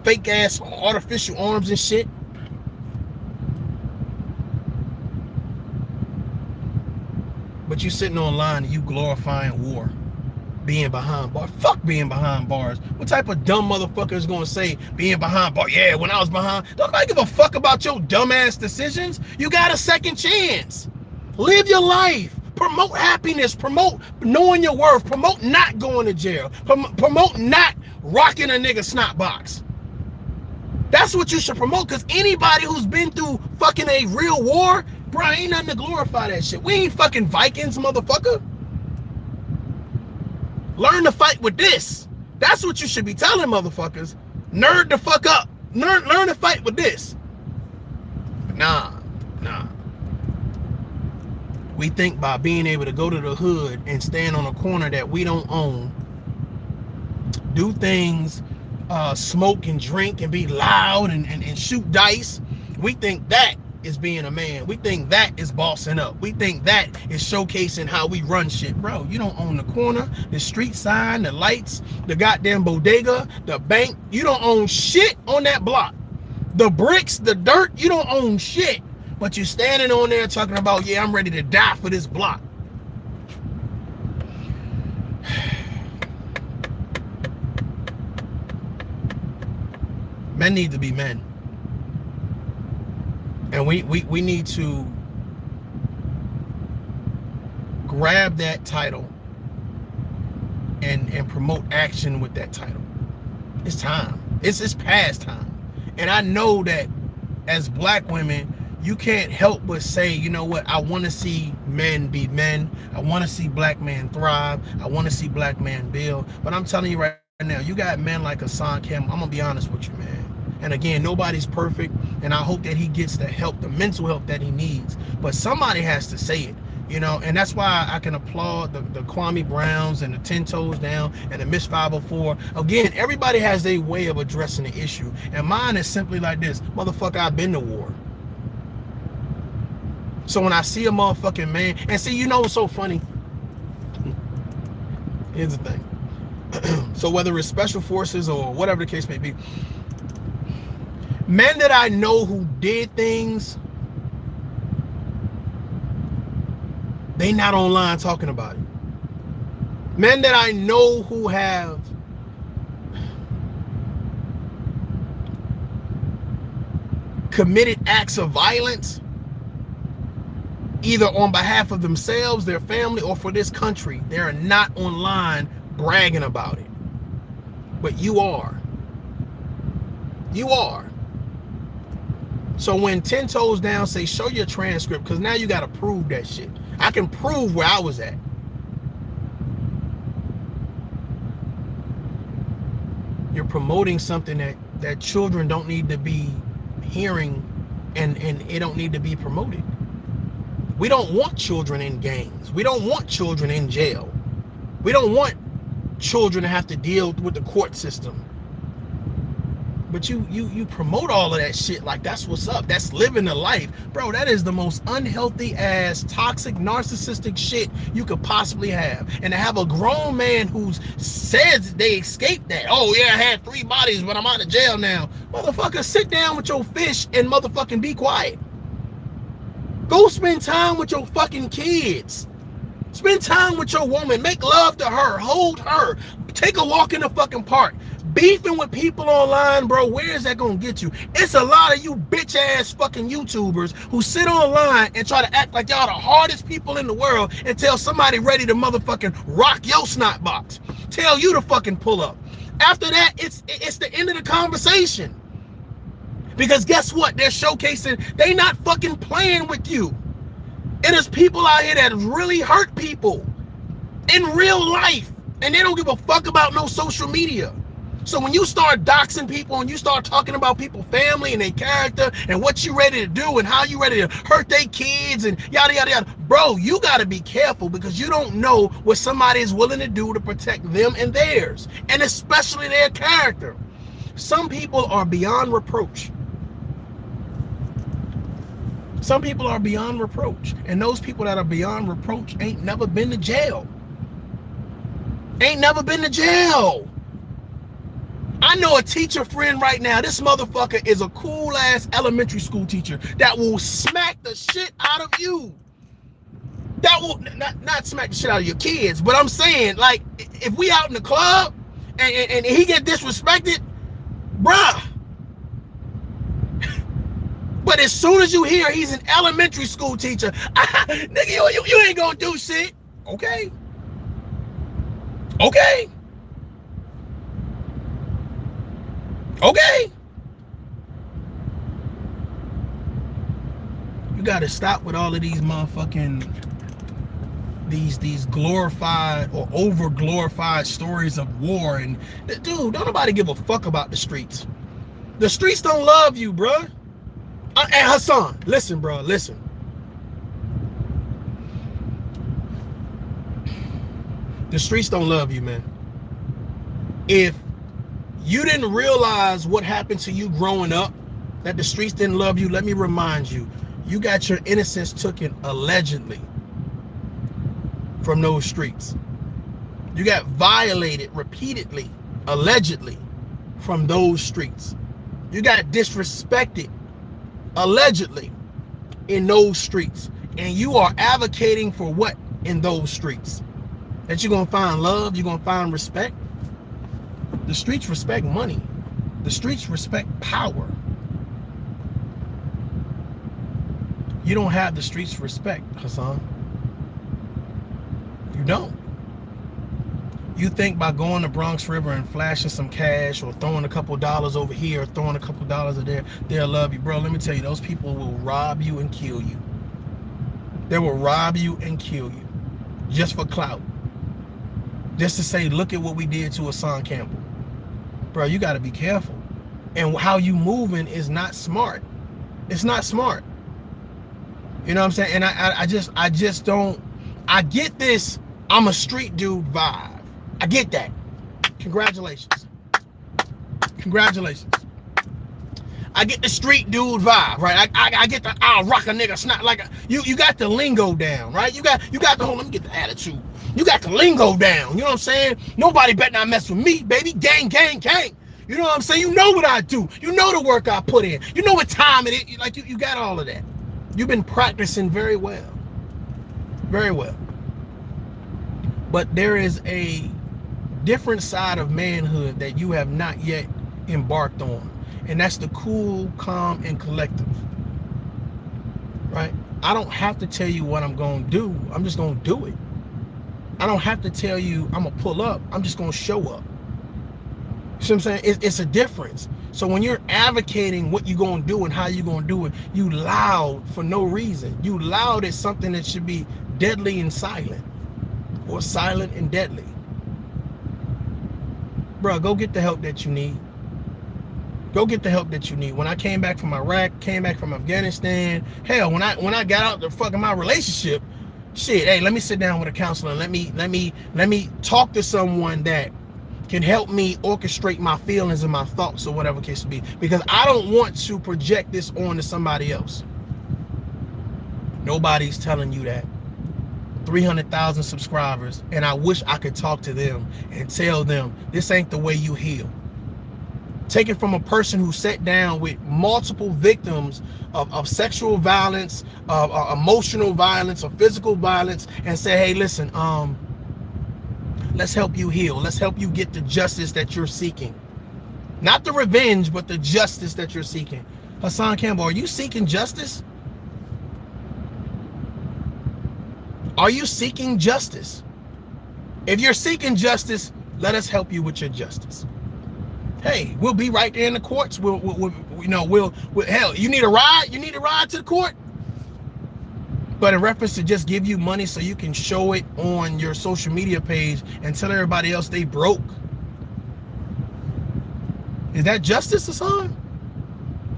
fake ass artificial arms and shit. But you sitting online and you glorifying war, being behind bars. Fuck being behind bars. What type of dumb motherfucker is gonna say being behind bars? Yeah, when I was behind. Don't nobody give a fuck about your dumbass decisions. You got a second chance. Live your life. Promote happiness. Promote knowing your worth. Promote not going to jail. Promote not rocking a nigga snot box. That's what you should promote, because anybody who's been through fucking a real war, bro, ain't nothing to glorify that shit. We ain't fucking Vikings, motherfucker. Learn to fight with this. That's what you should be telling motherfuckers. Nerd the fuck up. Learn to fight with this. But nah. We think by being able to go to the hood and stand on a corner that we don't own, do things, smoke and drink and be loud and shoot dice, we think that is being a man. We think that is bossing up. We think that is showcasing how we run shit. Bro, you don't own the corner, the street sign, the lights, the goddamn bodega, the bank. You don't own shit on that block. The bricks, the dirt, you don't own shit. But you're standing on there talking about, yeah, I'm ready to die for this block. Men need to be men. And we need to grab that title and promote action with that title. It's time. It's past time. And I know that as black women, you can't help but say, you know what, I want to see men be men. I want to see black men thrive. I want to see black men build. But I'm telling you right now, you got men like Hassan Campbell. I'm going to be honest with you, man. And again, nobody's perfect. And I hope that he gets the help, the mental help that he needs. But somebody has to say it, you know. And that's why I can applaud the Kwame Browns and the 10 Toes Down and the Miss 504. Again, everybody has their way of addressing the issue. And mine is simply like this. Motherfucker, I've been to war. So when I see a motherfucking man, and see, you know what's so funny? Here's the thing. So whether it's special forces or whatever the case may be, men that I know who did things, they not online talking about it. Men that I know who have committed acts of violence, either on behalf of themselves, their family, or for this country, they are not online bragging about it. But you are. You are. So when 10 Toes Down say, show your transcript, because now you got to prove that shit. I can prove where I was at. You're promoting something that children don't need to be hearing, and it don't need to be promoted. We don't want children in gangs. We don't want children in jail. We don't want children to have to deal with the court system. But you promote all of that shit like that's what's up. That's living the life. Bro, that is the most unhealthy ass, toxic, narcissistic shit you could possibly have. And to have a grown man who says they escaped that. Oh yeah, I had 3 bodies, but I'm out of jail now. Motherfucker, sit down with your fish and motherfucking be quiet. Go spend time with your fucking kids. Spend time with your woman. Make love to her. Hold her. Take a walk in the fucking park. Beefing with people online, bro, where is that gonna get you? It's a lot of you bitch ass fucking YouTubers who sit online and try to act like y'all the hardest people in the world until somebody ready to motherfucking rock your snot box. Tell you to fucking pull up. After that, it's the end of the conversation. Because guess what? They're showcasing, they not fucking playing with you. It is people out here that really hurt people in real life. And they don't give a fuck about no social media. So when you start doxing people and you start talking about people's family and their character and what you ready to do and how you ready to hurt their kids and yada, yada, yada, bro, you got to be careful because you don't know what somebody is willing to do to protect them and theirs, and especially their character. Some people are beyond reproach. Some people are beyond reproach. And those people that are beyond reproach ain't never been to jail. Ain't never been to jail. I know a teacher friend right now. This motherfucker is a cool ass elementary school teacher that will smack the shit out of you. That will not smack the shit out of your kids, but I'm saying, like, if we out in the club and he get disrespected, bruh. But as soon as you hear he's an elementary school teacher, nigga, you ain't gonna do shit. Okay. Okay. Okay. You gotta stop with all of these motherfucking these glorified or over glorified stories of war. And dude, don't nobody give a fuck about the streets. The streets don't love you, bruh. And Hassan, listen, bro, listen. The streets don't love you, man. If you didn't realize what happened to you growing up, that the streets didn't love you, let me remind you, you got your innocence taken allegedly from those streets. You got violated repeatedly, allegedly, from those streets. You got disrespected, allegedly, in those streets. And you are advocating for what in those streets? That you're gonna find love, you're gonna find respect? The streets respect money. The streets respect power. You don't have the streets respect, Hassan. You don't. You think by going to Bronx River and flashing some cash or throwing a couple dollars over here or throwing a couple dollars there, they'll love you. Bro, let me tell you, those people will rob you and kill you. They will rob you and kill you just for clout. Just to say, look at what we did to Hassan Campbell. Bro, you got to be careful. And how you moving is not smart. It's not smart. You know what I'm saying? And I just don't, I get this, I'm a street dude vibe. I get that. Congratulations. Congratulations. I get the street dude vibe, right? I get the I'll rock a nigga snot like a, you got the lingo down, right? You got the whole, let me get the attitude. You got the lingo down, you know what I'm saying? Nobody better not mess with me, baby. Gang, gang, gang. You know what I'm saying? You know what I do. You know the work I put in. You know what time it is. Like you got all of that. You've been practicing very well. Very well. But there is a different side of manhood that you have not yet embarked on. And that's the cool, calm, and collective. Right? I don't have to tell you what I'm going to do. I'm just going to do it. I don't have to tell you I'm going to pull up. I'm just going to show up. You see what I'm saying? It's a difference. So when you're advocating what you're going to do and how you're going to do it, you loud for no reason. You loud at something that should be deadly and silent. Or silent and deadly. Bro, go get the help that you need. Go get the help that you need. When I came back from Iraq, came back from Afghanistan, hell, when I got out the fucking my relationship, shit, hey, let me sit down with a counselor and let me talk to someone that can help me orchestrate my feelings and my thoughts or whatever case to be. Because I don't want to project this onto somebody else. Nobody's telling you that. 300,000 subscribers, and I wish I could talk to them and tell them this ain't the way you heal. Take it from a person who sat down with multiple victims of sexual violence, of emotional violence, or physical violence, and say, hey, listen, let's help you heal. Let's help you get the justice that you're seeking. Not the revenge, but the justice that you're seeking. Hassan Campbell, are you seeking justice? Are you seeking justice? If you're seeking justice, let us help you with your justice. Hey, we'll be right there in the courts. We'll hell, you need a ride? You need a ride to the court? But in reference to just give you money so you can show it on your social media page and tell everybody else they broke. Is that justice, Hassan?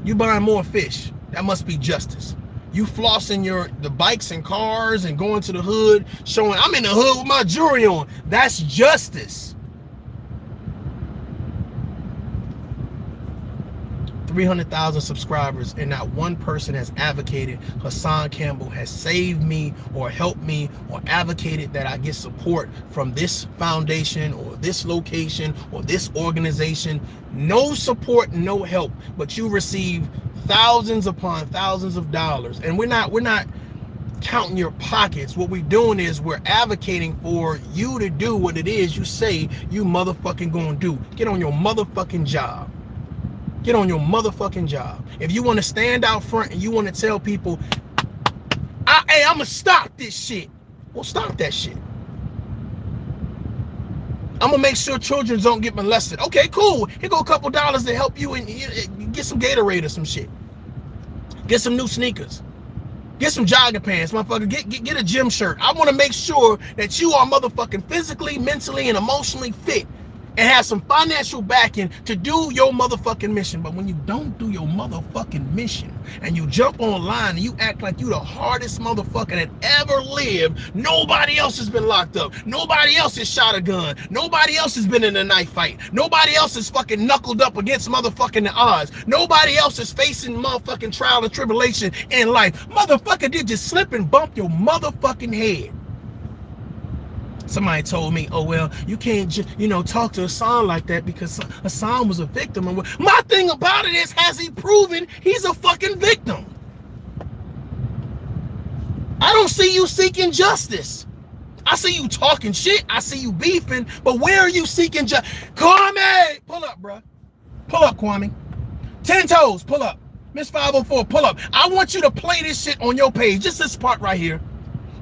You buying more fish. That must be justice. You flossing the bikes and cars and going to the hood, showing I'm in the hood with my jewelry on. That's justice. 300,000 subscribers, and not one person has advocated Hassan Campbell has saved me or helped me or advocated that I get support from this foundation or this location or this organization. No support, no help, but you receive thousands upon thousands of dollars. And we're not counting your pockets. What we're doing is we're advocating for you to do what it is you say you motherfucking gonna do. Get on your motherfucking job. Get on your motherfucking job. If you want to stand out front and you want to tell people, hey, I'm gonna stop this shit. Well, stop that shit. I'm gonna make sure children don't get molested. Okay, cool. Here go a couple dollars to help you and get some Gatorade or some shit. Get some new sneakers. Get some jogging pants, motherfucker. Get a gym shirt. I want to make sure that you are motherfucking physically, mentally, and emotionally fit and have some financial backing to do your motherfucking mission. But when you don't do your motherfucking mission and you jump online and you act like you the hardest motherfucker that ever lived, nobody else has been locked up. Nobody else has shot a gun. Nobody else has been in a knife fight. Nobody else is fucking knuckled up against motherfucking the odds. Nobody else is facing motherfucking trial and tribulation in life. Motherfucker did just slip and bump your motherfucking head. Somebody told me, oh, well, you can't just, talk to Hassan like that because Hassan was a victim. And my thing about it is, has he proven he's a fucking victim? I don't see you seeking justice. I see you talking shit. I see you beefing, but where are you seeking justice? Kwame, pull up, bro. Pull up, Kwame. 10 toes, pull up. Miss 504, pull up. I want you to play this shit on your page. Just this part right here.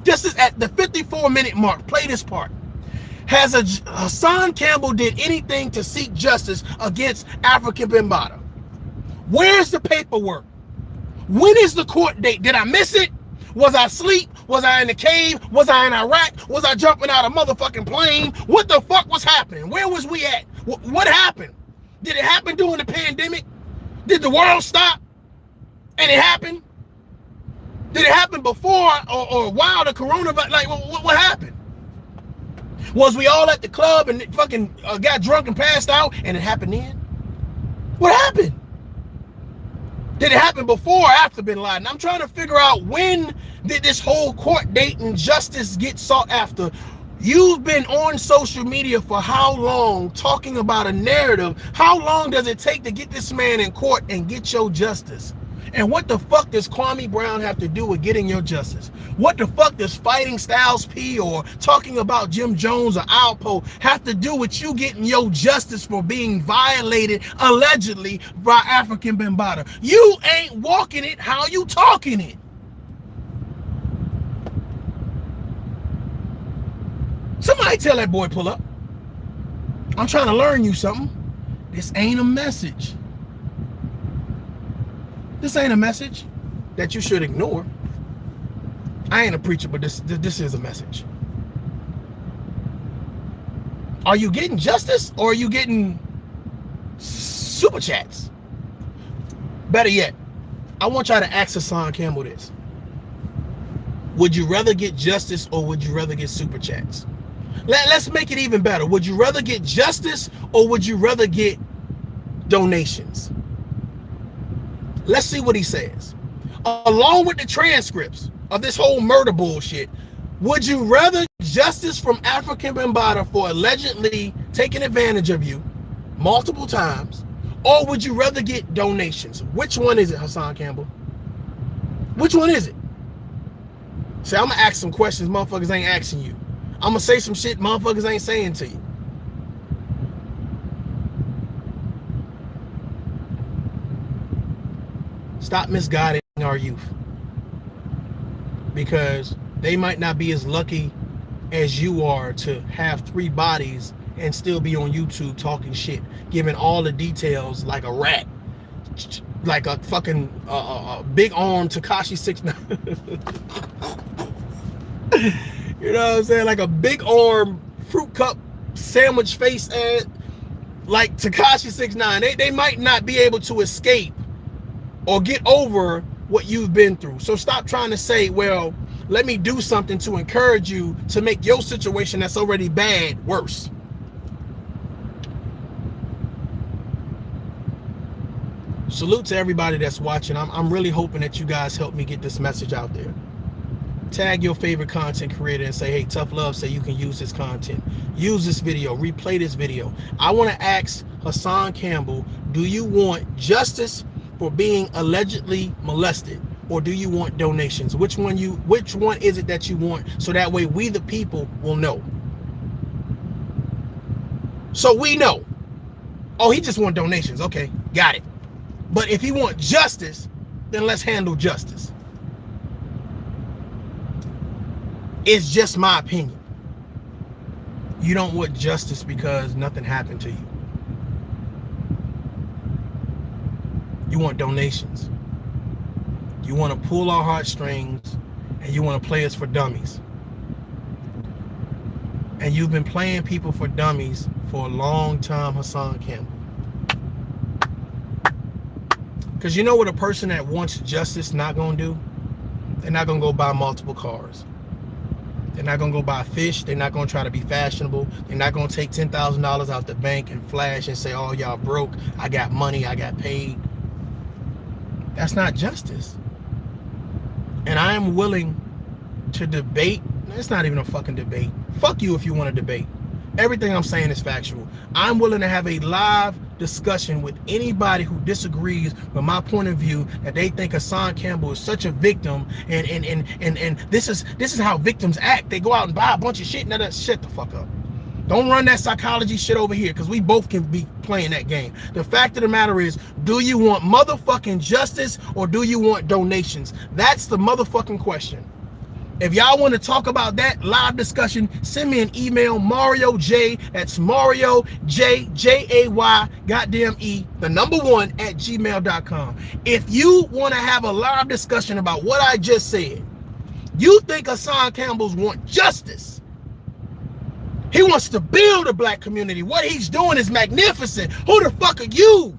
This is at the 54-minute mark. Play this part. Has Hassan Campbell did anything to seek justice against African Bambaataa? Where's the paperwork? When is the court date? Did I miss it? Was I asleep? Was I in the cave? Was I in Iraq? Was I jumping out of motherfucking plane? What the fuck was happening? Where was we at? What happened? Did it happen during the pandemic? Did the world stop and it happened? Did it happen before or while the coronavirus? Like, what happened? Was we all at the club and fucking got drunk and passed out and it happened then? What happened? Did it happen before or after Bin Laden? I'm trying to figure out, when did this whole court date and justice get sought after? You've been on social media for how long talking about a narrative? How long does it take to get this man in court and get your justice? And what the fuck does Kwame Brown have to do with getting your justice? What the fuck does fighting Styles P or talking about Jim Jones or Alpo have to do with you getting your justice for being violated allegedly by African Bambaataa? You ain't walking it, how you talking it? Somebody tell that boy pull up. I'm trying to learn you something. This ain't a message. This ain't a message that you should ignore. I ain't a preacher, but this is a message. Are you getting justice or are you getting super chats? Better yet, I want y'all to ask Hassan Campbell this. Would you rather get justice or would you rather get super chats? Let's make it even better. Would you rather get justice or would you rather get donations? Let's see what he says. Along with the transcripts of this whole murder bullshit, would you rather justice from African Bambaataa for allegedly taking advantage of you multiple times, Or would you rather get donations? Which one is it, Hassan Campbell? Which one is it? See, I'm going to ask some questions motherfuckers ain't asking you. I'm going to say some shit motherfuckers ain't saying to you. Stop misguiding our youth. Because they might not be as lucky as you are to have 3 bodies and still be on YouTube talking shit, giving all the details like a rat, like a fucking big arm Tekashi 6ix9ine. You know what I'm saying? Like a big arm fruit cup sandwich face ass, like Tekashi 6ix9ine. They might not be able to escape or get over what you've been through. So stop trying to say, well, let me do something to encourage you to make your situation that's already bad worse. Salute to everybody that's watching. I'm really hoping that you guys help me get this message out there. Tag your favorite content creator and say, hey, ToughLove say you can use this content. Use this video, replay this video. I want to ask Hassan Campbell, do you want justice for being allegedly molested, or do you want donations? Which one is it that you want, so that way we the people will know. So we know. Oh, he just want donations. Okay, got it. But if he want justice, then let's handle justice. It's just my opinion. You don't want justice because nothing happened to you. You want donations. You want to pull our heartstrings, and you want to play us for dummies. And you've been playing people for dummies for a long time, Hassan Campbell. Because you know what a person that wants justice not going to do? They're not going to go buy multiple cars. They're not going to go buy fish. They're not going to try to be fashionable. They're not going to take $10,000 out the bank and flash and say, oh, y'all broke. I got money. I got paid. That's not justice. And I am willing to debate. It's not even a fucking debate. Fuck you if you want to debate. Everything I'm saying is factual. I'm willing to have a live discussion with anybody who disagrees with my point of view, that they think Hassan Campbell is such a victim, and this is how victims act. They go out and buy a bunch of shit. Now, shut the fuck up. Don't run that psychology shit over here, because we both can be playing that game. The fact of the matter is, do you want motherfucking justice, or do you want donations? That's the motherfucking question. If y'all want to talk about that live discussion, send me an email, Mario J. That's Mario J, J-A-Y, goddamn E, the number 1 at gmail.com. If you want to have a live discussion about what I just said, you think Hassan Campbell's want justice. He wants to build a black community. What he's doing is magnificent. Who the fuck are you,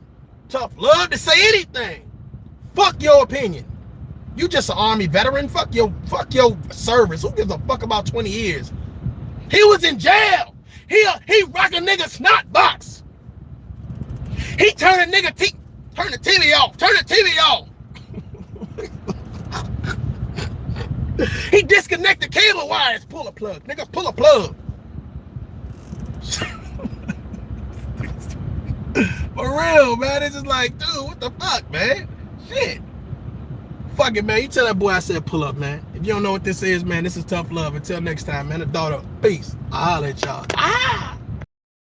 ToughLove, to say anything? Fuck your opinion. You just an Army veteran. Fuck your service. Who gives a fuck about 20 years? He was in jail. He rock a nigga snot box. He turn a nigga turn the TV off. Turn the TV off. He disconnect the cable wires. Pull a plug. Nigga, pull a plug. For real, man. It's just like, dude, what the fuck, man? Shit. Fuck it, man. You tell that boy I said pull up, man. If you don't know what this is, man, this is ToughLove. Until next time, man. The daughter. Peace. I'll holler at y'all.